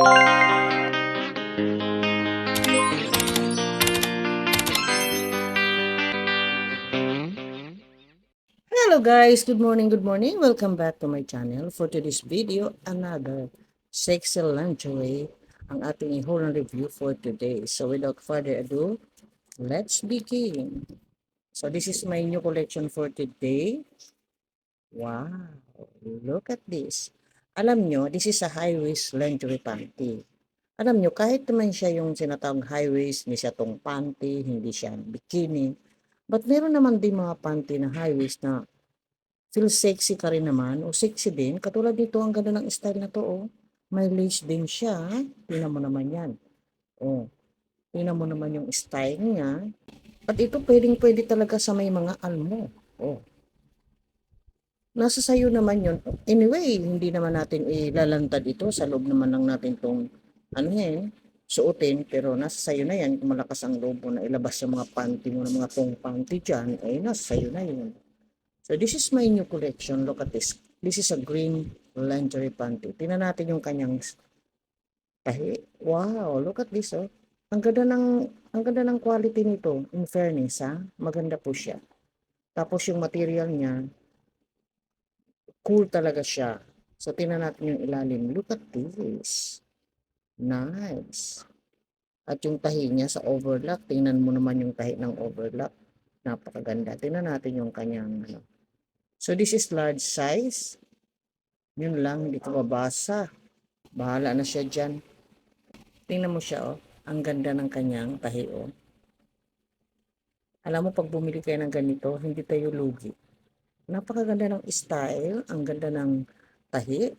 Hello guys, good morning, good morning. Welcome back to my channel. For today's video, another sexy lingerie ang ating i-haul review for today. So without further ado, let's begin. So this is my new collection for today. Wow, look at this. Alam nyo, this is a high-waist lingerie panty. Alam nyo, kahit naman siya yung sinatawag high-waist, hindi siya tong panty, hindi siya bikini. But meron naman din mga panty na high-waist na feel sexy ka rin naman o sexy din. Katulad dito, ang ganda ng style na to, oh. May lace din siya. Tingnan mo naman yan. Oh, tingnan mo naman yung style niya. At ito pwedeng-pwede talaga sa may mga almo. Oh, nasa sayo naman yun. Anyway, hindi naman natin ilalantad ito. Sa loob naman lang natin tong ano yan, suotin. Pero nasa sayo na yan. Kung malakas ang loob mo na ilabas yung mga panty mo, ng mga tong panty dyan, eh nasa sayo na yun. So this is my new collection. Look at this. This is a green lingerie panty. Tingnan natin yung kanyang tahi. Wow, look at this, oh. Ang ganda ng quality nito. In fairness, ha. Maganda po siya. Tapos yung material niya, cool talaga siya. So tingnan natin yung ilalim. Look at this. Nice. At yung tahi niya sa overlock, tingnan mo naman yung tahi ng overlock. Napakaganda. Tingnan natin yung kanyang ano. So this is large size. Yun lang, hindi ko mabasa. Bahala na siya dyan. Tingnan mo siya, oh. Ang ganda ng kanyang tahi, oh. Alam mo, pag bumili kayo ng ganito, hindi tayo lugi. Napakaganda ng style. Ang ganda ng tahi.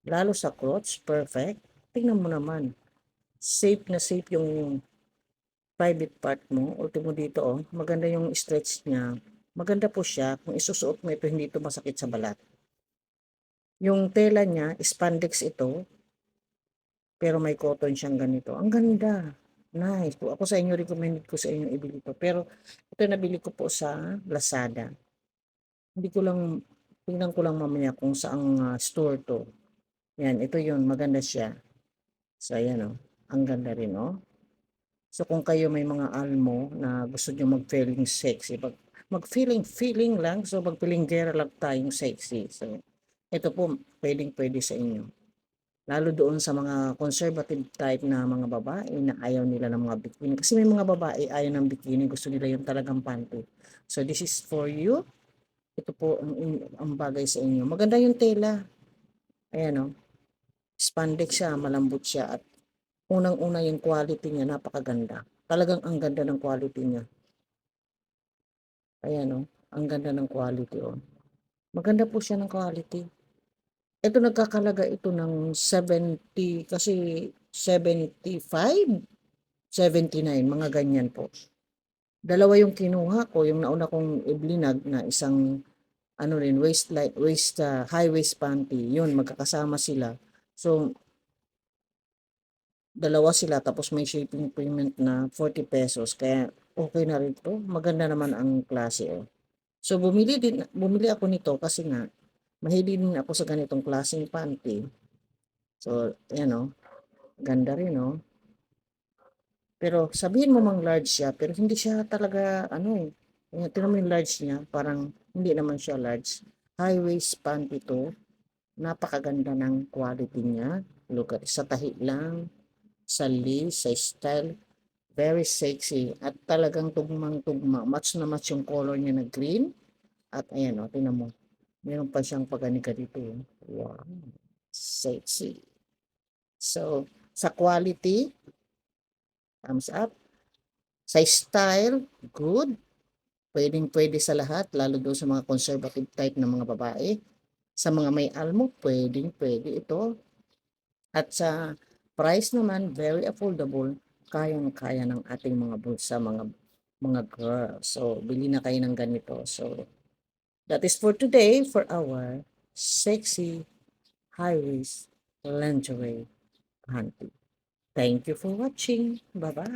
Lalo sa crotch, perfect. Tingnan mo naman. Safe na safe yung private part mo. Ultimo dito, oh. Maganda yung stretch niya. Maganda po siya. Kung isusuot mo ito, hindi ito masakit sa balat. Yung tela niya, spandex ito. Pero may cotton siyang ganito. Ang ganda. Nice. Kung ako sa inyo, recommended ko sa inyo ibili ito. Pero ito nabili ko po sa Lazada. Hindi ko lang, tingnan ko lang mamaya kung saang store to. Yan, ito yun. Maganda siya. So, ayan, oh. Ang ganda rin, oh. So, kung kayo may mga almo na gusto nyo mag-feeling sexy, mag-feeling lang, so mag-feeling gera lang tayong sexy. So, ito po, pwedeng-pwede sa inyo. Lalo doon sa mga conservative type na mga babae na ayaw nila ng mga bikini. Kasi may mga babae ayaw ng bikini, gusto nila yung talagang panty. So this is for you. Ito po ang bagay sa inyo. Maganda yung tela. Ayan, o. Spandex siya, malambot siya. At unang-una yung quality niya, napakaganda. Talagang ang ganda ng quality niya. Ayan, o. Ang ganda ng quality, o. Maganda po siya ng quality. Ito nagkakalaga ito ng 70 kasi 75, 79, mga ganyan po. Dalawa yung kinuha ko, yung nauna kong iblinag na isang ano rin high waist panty. Yun, magkakasama sila. So dalawa sila tapos may shipping payment na 40 pesos. Kaya okay na rin to. Maganda naman ang klase, oh. So bumili ako nito kasi nga mahilig din ako sa ganitong klaseng panty. So, yan, oh. Ganda rin, oh. Pero sabihin mo mang large siya, pero hindi siya talaga, ano eh. Tingnan mo yung large niya, parang hindi naman siya large. High waist panty to. Napakaganda ng quality niya. Look at, sa tahi lang, sa lace, sa style. Very sexy. At talagang tugmang-tugma. Match na match yung color niya na green. At ayan, oh, tingnan mo. Meron pa siyang paganika dito. Wow. Sexy. So, sa quality, thumbs up. Sa style, good. Pwedeng-pwede sa lahat, lalo doon sa mga conservative type ng mga babae. Sa mga may almo, pwedeng-pwede ito. At sa price naman, very affordable. Kayang-kaya ng ating mga bulsa, mga girls. So, bili na kayo ng ganito. So, that is for today for our sexy high-waist lingerie panty. Thank you for watching. Bye-bye.